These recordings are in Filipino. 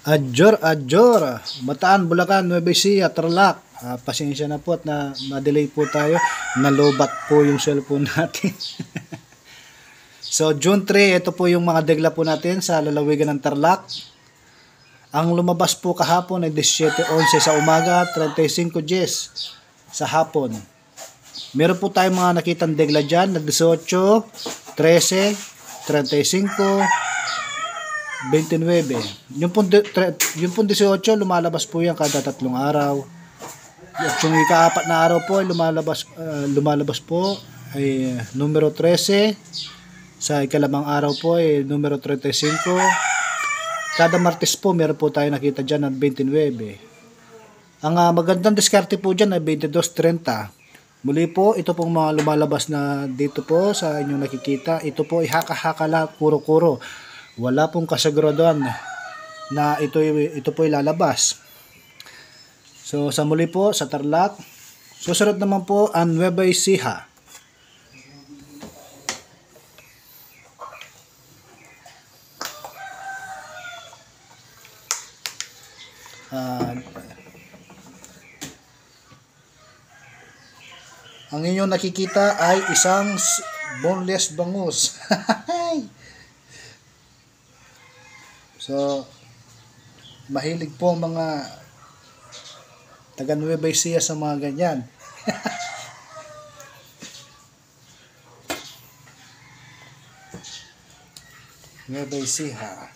Adjor, Adjor, Bataan, Bulacan, Nueva Ecija, Tarlac. Pasensya na po at na-delay po tayo. Nalobat po yung cellphone natin. So, June 3, ito po yung mga degla po natin sa lalawigan ng Tarlac. Ang lumabas po kahapon ay 17:11 sa umaga, 35:10 sa hapon. Meron po tayong mga nakitang degla dyan na 18, 13, 35, 29. Yung pong 18, lumalabas po yan kada 3 araw. At yung ika-4 na araw po ay lumalabas po ay numero 13. Sa ikalamang araw po ay numero 35. Kada Martes po meron po tayo nakita dyan ng 29. Ang magandang diskarte po dyan ay 22:30. Muli po, ito pong mga lumalabas na dito po sa inyong nakikita. Ito po ay haka-haka lahat, kuro-kuro. Wala pong kasaguraduhan na ito po ay lalabas. So sa muli po sa Tarlac, susunod naman po ang Nueva Ecija. Ang inyong nakikita ay isang boneless bangus. So, mahilig po mga taga Nueva Ecija sa mga ganyan. Nueva Ecija.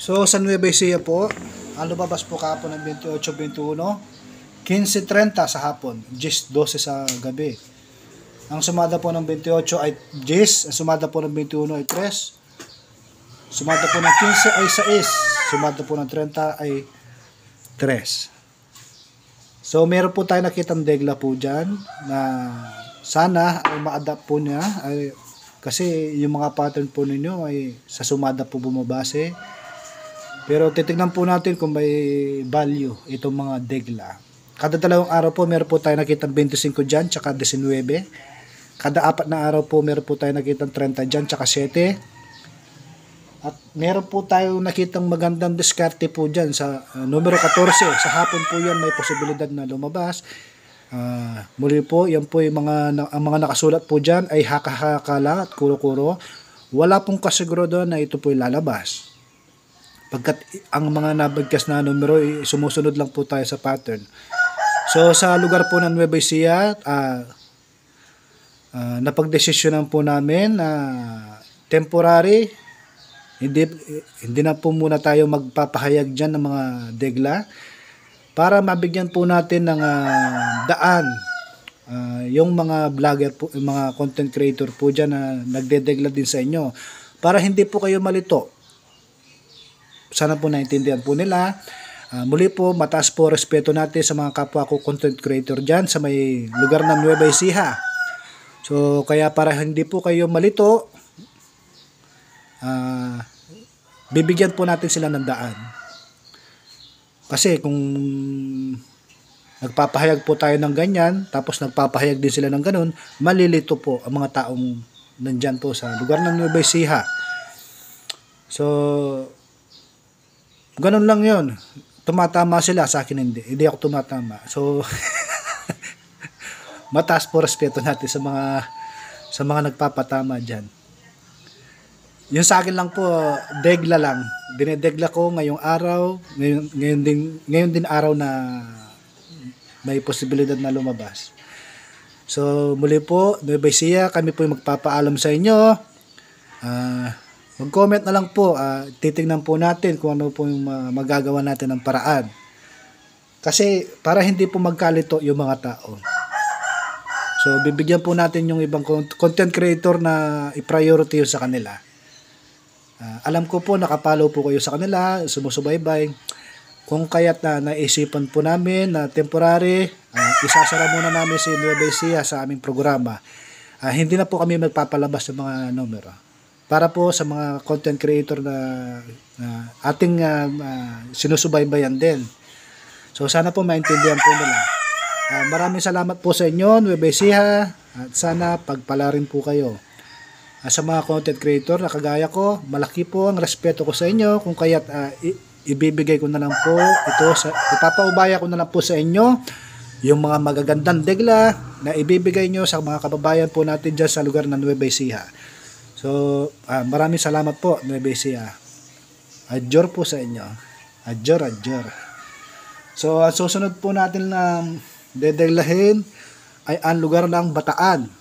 So sa Nueva Ecija po, ang lumabas po kahapon ng 28-21, 15:30 sa hapon, 10-12 sa gabi. Ang sumada po ng 28 ay 10, ang sumada po ng 21 ay 3, sumada po ng 15 ay 6, sumada po ng 30 ay 3. So meron po tayo nakitang degla po dyan na sana ay ma-adapt po niya kasi yung mga pattern po ninyo ay sa sumada po bumabase. Pero titignan po natin kung may value itong mga degla. Kada 2 araw po meron po tayo nakitang 25 dyan, tsaka 19. Kada 4 na araw po meron po tayo nakitang 30 dyan, tsaka 7. At meron po tayo nakitang magandang diskarte po dyan sa numero 14. Sa hapon po yan may posibilidad na lumabas. Muli po, yan po yung ang mga nakasulat po dyan ay haka-haka lang at kuro-kuro. Wala pong kasiguro doon na ito po lalabas. Pagkat ang mga nabagkas na numero sumusunod lang po tayo sa pattern. So sa lugar po ng Nueva Ecija, napagdesisyonan po namin na temporary, hindi na po muna tayo magpapahayag dyan ng mga degla para mabigyan po natin ng daan yung mga vlogger po, yung mga content creator po dyan na nagdedegla din sa inyo para hindi po kayo malito. Sana po naintindihan po nila. Muli po, mataas po respeto natin sa mga kapwa ko content creator dyan sa may lugar ng Nueva Ecija. So, kaya para hindi po kayo malito, bibigyan po natin sila ng daan. Kasi kung nagpapahayag po tayo ng ganyan, tapos nagpapahayag din sila ng ganun, malilito po ang mga taong nandyan po sa lugar ng Nueva Ecija. So, ganun lang yon. Tumatama sila, sa akin hindi. Hindi ako tumatama. So, mataas po respeto natin sa mga sa mga nagpapatama dyan. Yung sa akin lang po, degla lang. Dinedegla ko ngayong araw, ngayon din araw na may posibilidad na lumabas. So muli po, Nueva Ecija, kami po yung magpapaalam sa inyo. Mag-comment na lang po, titingnan po natin kung ano po yung magagawa natin ng paraan. Kasi para hindi po magkalito yung mga tao. So bibigyan po natin yung ibang content creator na i-priority yun sa kanila. Alam ko po, nakapalo po kayo sa kanila, sumusubaybay. Kung kaya't naisipan po namin na temporary, isasara muna namin si Nueva Ecija sa aming programa. Hindi na po kami magpapalabas ng mga numero. Para po sa mga content creator na ating sinusubaybayan din. So sana po maintindihan po nila. Maraming salamat po sa inyo, Nueva Ecija, at sana pagpala rin po kayo. Sa mga content creator na kagaya ko, malaki po ang respeto ko sa inyo, kung kaya't ibibigay ko na lang po ito, ipapaubaya ko na lang po sa inyo yung mga magagandang degla na ibibigay nyo sa mga kababayan po natin dyan sa lugar ng Nueva Ecija. So, maraming salamat po, Nueva Ecija. Adjor po sa inyo. Adjor. So, ang susunod po natin na dedeglahin ay ang lugar ng Bataan.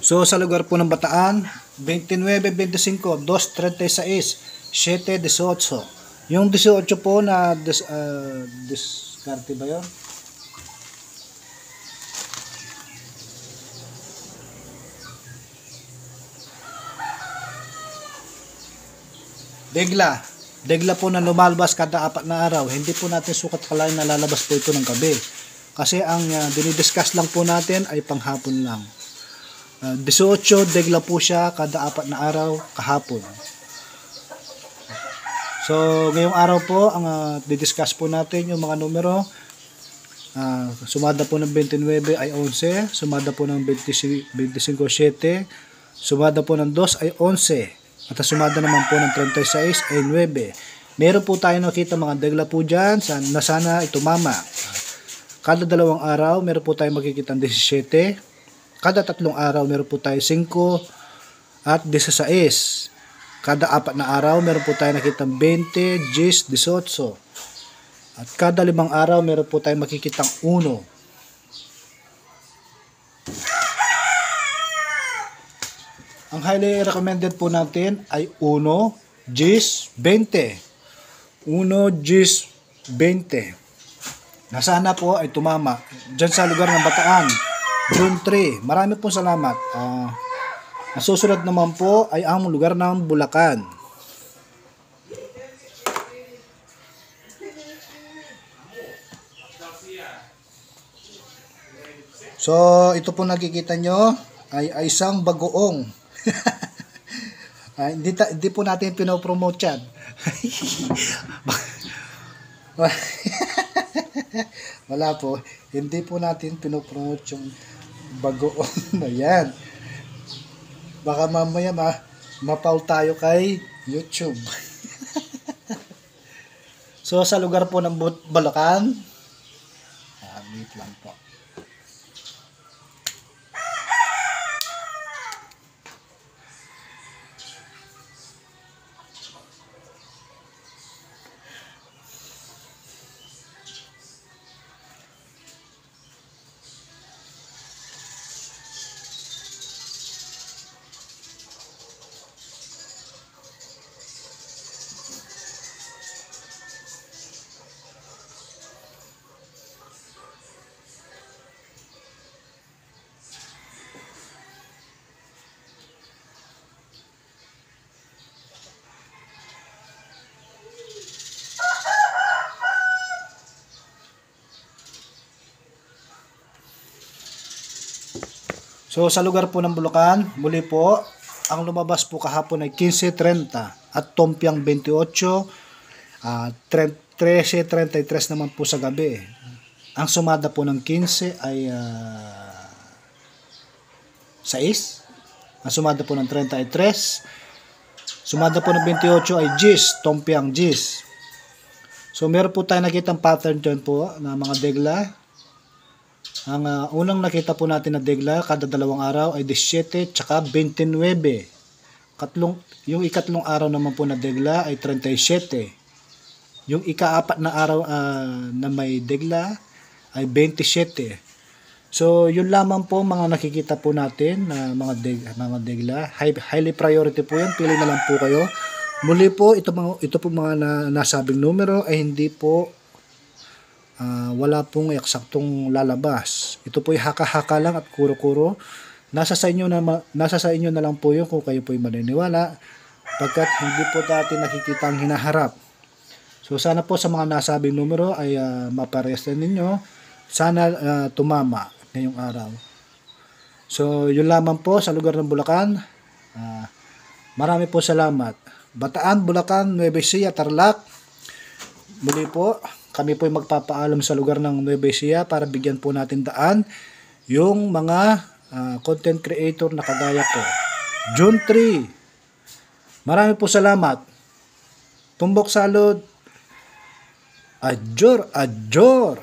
So sa lugar po ng Bataan, 29-25, 2-36, 7-18. Yung 18 po na diskarte ba yun? Degla po na lumalabas kada 4 na araw. Hindi po natin sukat kalain na lalabas po ito ng gabi. Kasi ang dinidiscuss lang po natin ay panghapon lang. 18 degla po siya kada 4 na araw kahapon. So ngayong araw po ang didiscuss po natin yung mga numero. Sumada po ng 29 ay 11, sumada po ng 25 7, sumada po ng 2 ay 11, at sumada naman po ng 36 ay 9. Meron po tayo nakita mga degla po dyan na sana ito mama. Kada 2 araw meron po tayo makikita ng 17. Kada 3 araw meron po tayo 5 at 16. Kada 4 na araw meron po tayo nakitang 20, 10, 18. At kada 5 araw meron po tayo makikitang 1. Ang highly recommended po natin ay 1, 10, 20. 1, 10, 20. Na sana po ay tumama dyan sa lugar ng Bataan. June 3. Marami po salamat. Ang susunod naman po ay ang lugar ng Bulacan. So, ito po nakikita nyo ay isang bagoong. Hindi po natin pinopromote yan. Wala po. Hindi po natin pinopromote yung bagoong na yan. Baka mamaya mapaw tayo kay YouTube. So, sa lugar po ng Bulacan, wait lang po. So, sa lugar po ng Bulacan, muli po, ang lumabas po kahapon ay 15.30 at Tompiang 28, 13.33 naman po sa gabi. Ang sumada po ng 15 ay 6. Ang sumada po ng 30 ay 3. Sumada po ng 28 ay Gis, Tompiang Gis. So, meron po tayo nakitang pattern dyan po na mga degla. Ang unang nakita po natin na degla kada dalawang araw ay 17 tsaka 29. Yung ikatlong araw naman po na degla ay 37. Yung ikaapat na araw na may degla ay 27. So, yun lamang po mga nakikita po natin na mga degla. Highly priority po yan. Pili na lang po kayo. Muli po, ito po mga nasabing numero ay hindi po wala pong eksaktong lalabas. Ito po ay haka-haka lang at kuro-kuro. Nasa sa inyo na lang po yun kung kayo po ay maniniwala, pagkat hindi po natin nakikita ang hinaharap. So sana po sa mga nasabing numero ay maparehas ninyo. Sana tumama ngayong araw. So yun lamang po sa lugar ng Bulacan. Marami po salamat. Bataan, Bulacan, Nueva Ecija, Tarlac. Muli po, kami po ay magpapaalam sa lugar ng Nueva Ecija para bigyan po natin daan yung mga content creator na kagaya ko. June 3. Marami po salamat. Tumbok salud. Adjor, adjor.